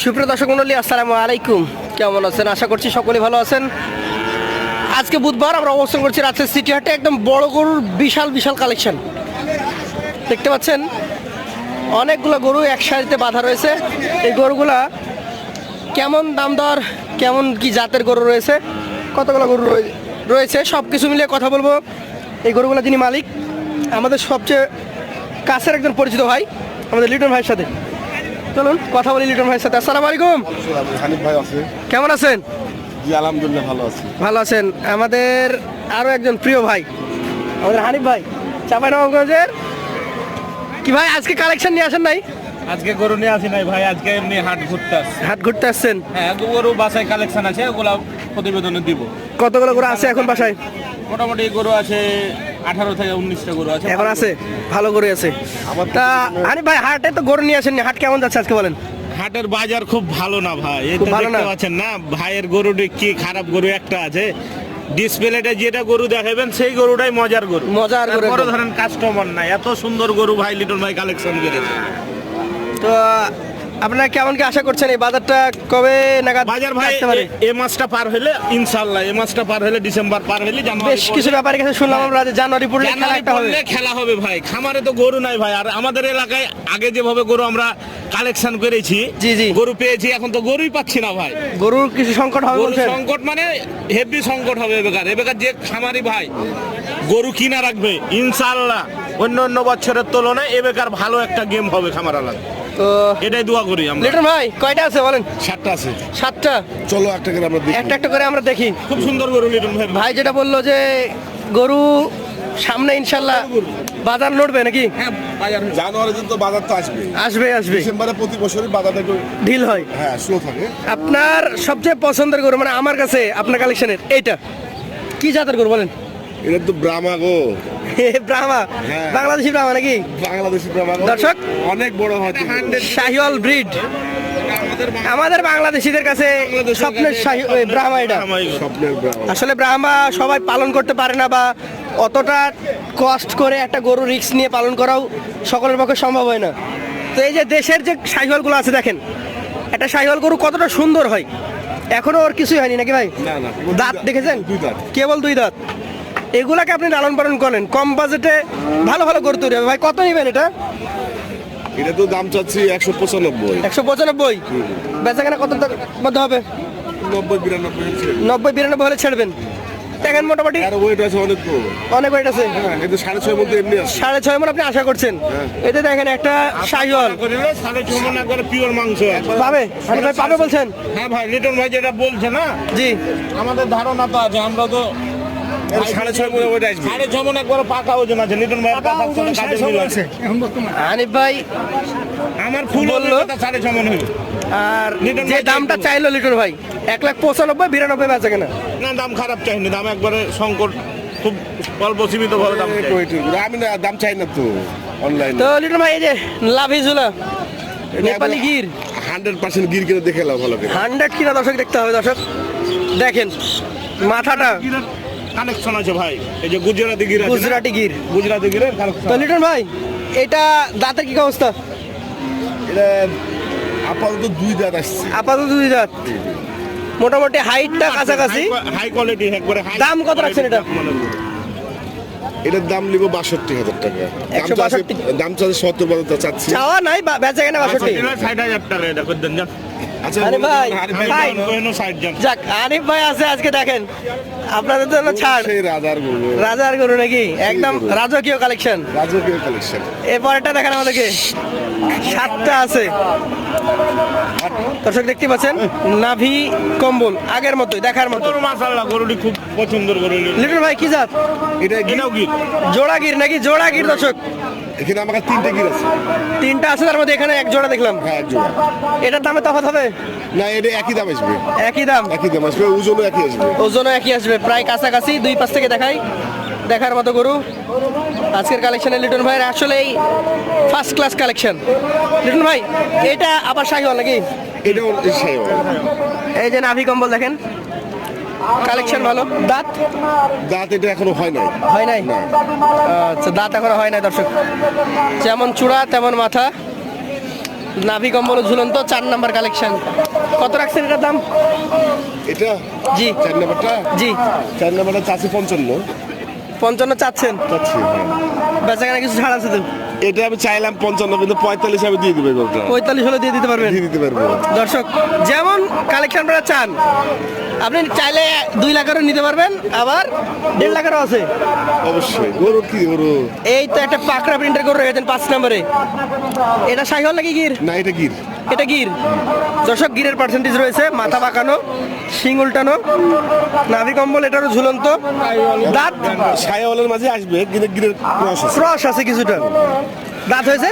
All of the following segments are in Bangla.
সুপ্রিয় দর্শক মণ্ডলী, আসসালামু আলাইকুম। কেমন আছেন? আশা করছি সকলে ভালো আছেন। আজকে বুধবার আমরা অবস্থান করছি রাজশাহী সিটি হাটে। একদম বড় গরুর বিশাল বিশাল কালেকশন দেখতে পাচ্ছেন। অনেকগুলো গরু এক সারিতে বাঁধা রয়েছে। এই গরুগুলা কেমন দাম দর, কেমন কি জাতের গরু রয়েছে, কতগুলো গরু রয়েছে সব কিছু মিলিয়ে কথা বলবো। এই গরুগুলো যিনি মালিক, আমাদের সবচেয়ে কাছের একজন পরিচিত ভাই, আমাদের লিটন ভাইয়ের সাথে। চলুন কথা বলি লিটন ভাইয়ের সাথে। আসসালামু আলাইকুম। হানিফ ভাই আছে? কেমন আছেন? জি আলহামদুলিল্লাহ ভালো আছি। ভালো আছেন। আমাদের আরও একজন প্রিয় ভাই, আমাদের হানিফ ভাই, চাঁপাইনবাবগঞ্জের। কি ভাই আজকে কালেকশন নিয়ে আসেন নাই? আজকে গরু নিয়ে আসি নাই ভাই, আজকে এমনি হাট ঘুরতে আসছি। হাট ঘুরতে আসছেন? হ্যাঁ, গরু বাসায় কালেকশন আছে, ওগুলা প্রতিবেদনে দিব। কতগুলো গরু আছে এখন বাসায়? মোটামুটি গরু আছে 18 থেকে 19টা গরু আছে এখন আছে, ভালো গরু আছে। তা হানিফ ভাই, হাটে তো গরু নিয়ে আসেন, হাট কেমন যাচ্ছে আজকে বলেন? হাটের বাজার খুব ভালো না ভাই, এই খুব তো ভালো না? দেখতে পাচ্ছেন না ভাইয়ের গরুটি কি খারাপ গরু একটা আছে। ডিসপ্লেতে যেটা গরু দেখাবেন সেই গরুটাই মজার গরু, মজার গরু বড় একদম। ধরেন কাস্টমার নাই, এত সুন্দর গরু ভাই লিটন ভাই কালেকশন করেছে। তো আপনারা কেমন কি আশা করছেন এই বাজারটা কবে নাগাদ বাজার ভাই আসতে পারে? এ মাসটা পার হলে ইনশাআল্লাহ, এ মাসটা পার হলে ডিসেম্বর পার হলে জানুয়ারি বেশ কিছু ব্যাপারের কাছে শুনলাম আমরা যে জানুয়ারি পড়লে খেলা জানুয়ারি একটা হবে। পড়লে খেলা হবে ভাই। খামারে তো গরু নাই ভাই, আর আমাদের এলাকায় আগে যেভাবে গরু আমরা কালেকশন করেছি, জি, জি। গরু পেয়েছি, এখন তো গরুই পাচ্ছি না ভাই। গরুর কিছু সংকট হবে গরু বলছেন? সংকট মানে হেভি সংকট হবে এবেকার যে খামারি ভাই গরু কিনা রাখবে ইনশাআল্লাহ অন্য অন্য বছরের তুলনায় এবেকার ভালো একটা গেম হবে খামার আলাদা, তো এটাই দোয়া করি আমরা। লিটন ভাই কয়টা আছে বলেন? 7টা আছে। 7টা? চলো একটা করে আমরা দেখি। একটা একটা করে আমরা দেখি। খুব সুন্দর গরু লিটন ভাই। ভাই যেটা বললো যে গরু সামনে ইনশাল্লাহ বাজার নড়বে নাকি? হ্যাঁ, বাজার হয়েছে। জানুয়ারিতে তো বাজার তো আসবে, আসবে আসবে। ডিসেম্বরে প্রতি বছরই বাজারটা একটু ঢিল হয়। হ্যাঁ স্লো থাকে। আপনার সবচেয়ে পছন্দের গরু মানে আমার কাছে আপনার কালেকশনের এইটা কি জাতের গরু বলেন? এটা তো ব্রাহ্মা গো, ব্রাহ্মা? হ্যাঁ। বাংলাদেশি ব্রাহ্মা নাকি? বাংলাদেশি ব্রাহ্মা গো। দর্শক, অনেক বড় হয় তো। শাহিওয়াল ব্রিড। আমাদের বাংলাদেশিদের কাছে স্বপ্নের ব্রাহ্মা এটা। স্বপ্নের ব্রাহ্মা। আসলে ব্রাহ্মা সবাই পালন করতে পারে না, বা অতটা কষ্ট করে একটা গরু রিস্ক নিয়ে পালন করাও সকলের পক্ষে সম্ভব হয় না। তো এই যে দেশের যে শাহিওয়ালগুলো আছে দেখেন, একটা শাহিওয়াল গরু কতটা সুন্দর হয়। এখনো ওর কিছুই হয়নি নাকি ভাই? না না, দাঁত দেখেছেন? 2 দাঁত। কেবল 2 দাঁত। এগুলাকে আপনি লালন পালন করেন, কম বাজেটে ভালো ভালো গরু তৈরি হবে। ভাই কত নেবেন এটা? এটা তো দাম চাচ্ছি 195। 195? বেচাকেনা কত মধ্যে হবে? 90-92 90-92 হলে ছেড়বেন? দেখেন মোটামুটি আর ওয়েট আছে অনেক তো। অনেক ওয়েট আছে। হ্যাঁ, এটা 6.5 মধ্যে এমনি আছে। 6.5 মণ আপনি আশা করছেন? এতে দেখেন একটা শাহিওয়াল করিলে 6.5 মণ একবারে পিওর মাংস আছে। পাবে? হানি ভাই পাবে বলছেন? হ্যাঁ ভাই, লিটন ভাই যেটা বলছে না, জি। আমাদের ধারণা তো আছে, আমরা তো 6.5 মধ্যে ওয়েট আসবে। 6.5 মণ একবার পাকা ওজন আছে লিটন ভাই। হানিফ ভাই আমার ফুল বললো। বললো 6.5 মণ হইলো। আর লিটন যে ভাই দামটা চাইলো। চাইলো লিটন ভাই 1,95,92 বেচা কেনা। না, দাম খারাপ চাইনি, দাম একবারে সংকট, খুব অল্প সীমিত ভাবে দাম চাই। আমি না দাম চাই না তো অনলাইনে। তো লিটন ভাই এই যে লাভিজুলা নেপালি গির 100% গির কিনে দেখে লাও ভালো করে। 100 কিনা দর্শক দেখতে হবে। দর্শক দেখেন মাথাটা কানেকশন আছে ভাই, এই যে গুজরাটি গির আছে না? গুজরাটি গির। গুজরাটি গিরের কানেকশন। তো লিটন ভাই এটা দাঁতের কি অবস্থা? এটা আপাতত 2 দাঁত আসছে। আপাতত 2 দাঁত, মোটামুটি হাইটটা কাছাকাছি। হাই কোয়ালিটি একবারে হাই। দাম কত রাখছেন এটা? এটার দাম নিব 62,000 টাকা। 162? দাম চাচ্ছে 70,000 চাচ্ছি। চাওয়া নাই, বেচা কেনা 62। 60,000 টাকা এটা করে দেন। আচ্ছা আরে ভাই, ভাই। সাইড যান। যাক, আনিফ ভাই আছে আজকে, দেখেন আপনাদের জন্য ছাড়। সেই রাজার গরু, রাজার গরু নাকি? একদম রাজকীয় কালেকশন। রাজকীয় কালেকশন। এরপরটা দেখেন আমাদেরকে, 7টা আছে দর্শক দেখতে পাচ্ছেন। নাভি কম্বল আগের মতোই, দেখার মতো। গরু মাশাআল্লাহ, গরুটি খুব পছন্দের গরু। লিটন ভাই কি জাত? এটা গির। এটাও গির। জোড়া গির নাকি? জোড়া গির দর্শক। এখানে আমার 3টে গির আছে। 3টা আছে, তার মধ্যে এখানে এক জোড়া দেখলাম। হ্যাঁ এক জোড়া। এটার দামে তফাৎ হবে? না এটা একই দাম আসবে। একই দাম? একই দাম আসবে, ওজনও একই আসবে। ওজনও একই আসবে, প্রায় কাছাকাছি। 2 পাশ থেকে দেখাই, দেখার মতো গরু আজকের কালেকশনে লিটন ভাইয়ের আসলেই ফার্স্ট ক্লাস কালেকশন। লিটন ভাই এটা আবার শাহিওয়াল নাকি? এটাও সেই এই যে নাভি কম্বল দেখেন, কালেকশন ভালো। দাঁত? দাঁত এটা এখনো হয় নাই। হয় নাই? না। আচ্ছা, দাঁত এখনো হয় নাই দর্শক। যেমন চূড়া তেমন মাথা। নাভি কম্বল ঝুলন্ত 4 নাম্বার কালেকশন। কত রাখছেন এটার দাম? এটা জি 4 নাম্বারটা, জি 4 নাম্বারটা চাচ্ছি 55 55 চাচ্ছেন, চাচ্ছি, হ্যাঁ। বেচাকেনা কিছু ছাড় আছে তো? এটা আমি চাইলাম 55, কিন্তু 45 আমি দিয়ে দিবে গরুটা, 45 হলে দিয়ে দিতে পারবেন? দিয়ে দিতে পারবো। দর্শক যেমন কালেকশন আপনারা চান, আপনি চাইলে 2 লাখেরও নিতে পারবেন, আবার 1.5 লাখেরও আছে। অবশ্যই। গরু কি গরু? এই তো একটা পাকড়া প্রিন্টের করে রেখেছেন 5 নম্বরে। এটা শাহিওয়াল নাকি গির? না, এটা গির। এটা গির। দর্শক গিরের পার্সেন্টেজ রয়েছে, মাথা বাঁকানো, শিং উল্টানো, নাভি কম্বল এটারও ঝুলন্ত, দাঁত ছায়াওয়ালের মাঝে আসবে, কিন্তু গিরের ক্রস আছে। ক্রস আছে কিছুটা। দাঁত হয়েছে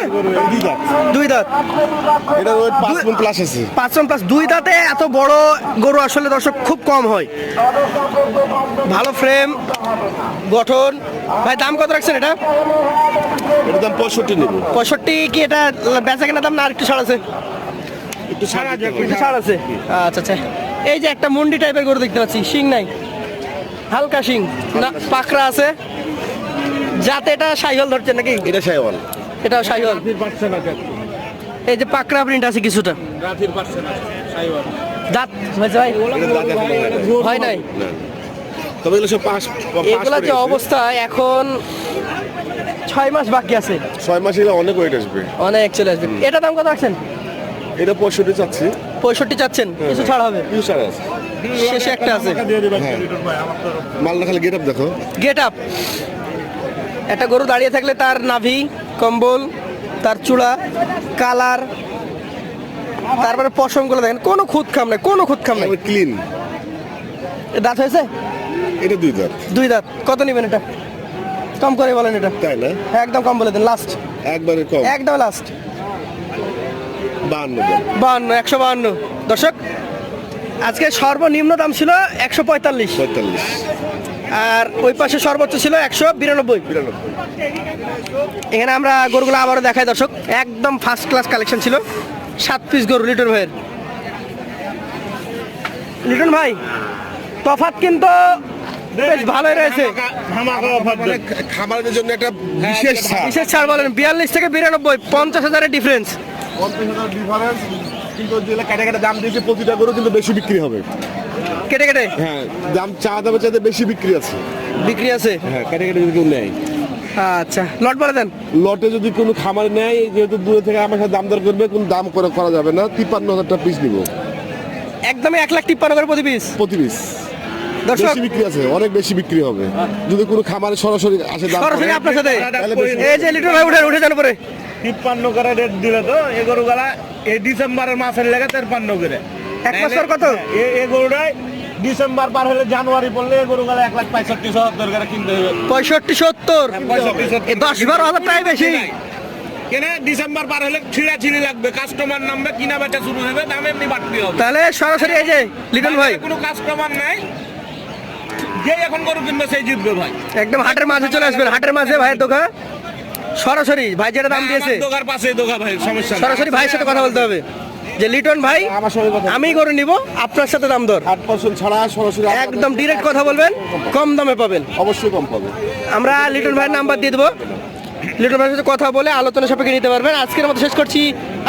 দুই দাঁত। 2 দাঁত। এটা ওই 5 মণ প্লাস আছে। 5 প্লাস 2 দাঁতে এত বড় গরু আসলে দর্শক খুব কম হয়। ভালো ফ্রেম গঠন। ভাই দাম কত রাখছেন এটা? এটার দাম 65 নেব। 65 কি এটা বেচা কেনা দাম না আরেকটু ছাড় আছে? একটু ছাড় দিতে হবে। একটু ছাড় আছে। আচ্ছা আচ্ছা। এই যে একটা মুন্ডি টাইপের গরু দেখতে পাচ্ছি, শিং নাই, হালকা শিং, না পাকড়া আছে। যাতে এটা শাহিওয়াল ধরছেন নাকি? এটা ছায়াওয়াল। এটা শাহিওয়াল। এই যে পাকড়া প্রিন্ট আছে কিছুটা। দাঁত হয়েছে ভাই? এটা দাঁত এখনো হয় নাই। হয় নাই। না। তবে এগুলো সব পাস এগুলা যে অবস্থা এখন 6 মাস বাকি আছে, 6 মাস এগুলো অনেক ওয়েট আসবে। অনেক চলে আসবে। এটা দাম কত রাখছেন? এটা 65 চাচ্ছি। 65 চাচ্ছেন, কিছু ছাড় হবে? কিছু ছাড় আছে। শেষে একটা আছে। মালটা খালি গেট আপ দেখো। Get up. একটা গরু দাঁড়িয়ে থাকলে তার নাভি কম্বল, তার চূড়া, কালার, তারপরে পশমগুলো দেখেন, কোনো খুঁত খাম নাই, কোনো খুঁত খাম নাই। ক্লিন। এ দাঁত হয়েছে? এটা 2 দাঁত। 2 দাঁত। কত নেবেন এটা? কম করে বলেন এটা। তাই না? একদম কম বলে দেন, লাস্ট, একবারে কম। একদম লাস্ট। 52 দাম। 52, 152। দর্শক আজকে সর্বনিম্ন দাম ছিল 145, 45। আর ওই পাশে সর্বোচ্চ ছিল 192। 92। এখানে আমরা গরুগুলো আবারও দেখাই দর্শক, একদম ফার্স্ট ক্লাস কালেকশন ছিল। 7 পিস গরু লিটন ভাইয়ের। লিটন ভাই তফাৎ কিন্তু বেশ ভালোই রয়েছে। খামারের জন্য একটা বিশেষ ছাড়। বিশেষ ছাড় বলেন, 42 থেকে 92, 50,000-এর ডিফারেন্স। 50,000 ডিফারেন্স, কিন্তু যেগুলো কাটা কাটা দাম দিয়েছে প্রতিটা গরু কিন্তু বেশি বিক্রি হবে। কেটে কেটে হ্যাঁ, দাম চা দামের চাইতে বেশি বিক্রি আছে। বিক্রি আছে। হ্যাঁ, কাটা কাটা যদি কেউ নেয়। আচ্ছা, লট বলে দেন। লটে যদি কোনো খামার নেয়, যেহেতু দূরে থেকে আমার সাথে দাম দর করবে, কোনো দাম করা যাবে না। 53,000 টাকা পিস নিব। একদমই 1,53,000 করে প্রতি পিস। প্রতি পিস দর্শক বেশি বিক্রি আছে, অনেক বেশি বিক্রি হবে। যদি কোনো খামারে সরাসরি আসে দাম সরাসরি করে, আপনার সাথে। তাহলে বেশি। এই যে লিটন ভাই উঠে যান পরে 53 করে রেট দিলে তো এই গরুগুলা এই ডিসেম্বরের মাসের লেগে 53 করে। 1 মাস পর কত? এই গরুটাই ডিসেম্বর পার হলে জানুয়ারি পড়লে এই গরুগুলা 1,65,000 করে কিনতে হবে। 65-70, 10-12,000 টাকাই বেশি। কেন ডিসেম্বর পার হলে ছিঁড়াছিঁড়ি লাগবে, কাস্টমার নামবে, কিনা বেচা শুরু হবে, দাম এমনি বাড়তি হবে। তাহলে সরাসরি এই যে লিটন ভাই কোনো কাস্টমার নাই, যে এখন গরু কিনবে সেই জিতবে ভাই। একদম হাটের মাঝে চলে আসবেন, হাটের মাঝে ভাইয়ের দোকান। সরাসরি ভাই যেটা দাম দিয়েছে, আমার দোকার পাশে দোকান ভাই, সমস্যা নেই। সরাসরি ভাইয়ের সাথে কথা বলতে হবে যে লিটন ভাই আমার সঙ্গে কথা আমি গরু নিব, আপনার সাথে দাম দর 8% ছাড়া সরাসরি একদম ডিরেক্ট কথা বলবেন, কম দামে পাবেন। অবশ্যই কম পাবে। আমরা লিটন ভাইয়ের নাম্বার দিয়ে দেবো, লিটন ভাইয়ের সাথে কথা বলে আলোচনা সাপেক্ষে নিতে পারবেন। আজকের মতো শেষ করছি,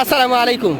আসসালামু আলাইকুম।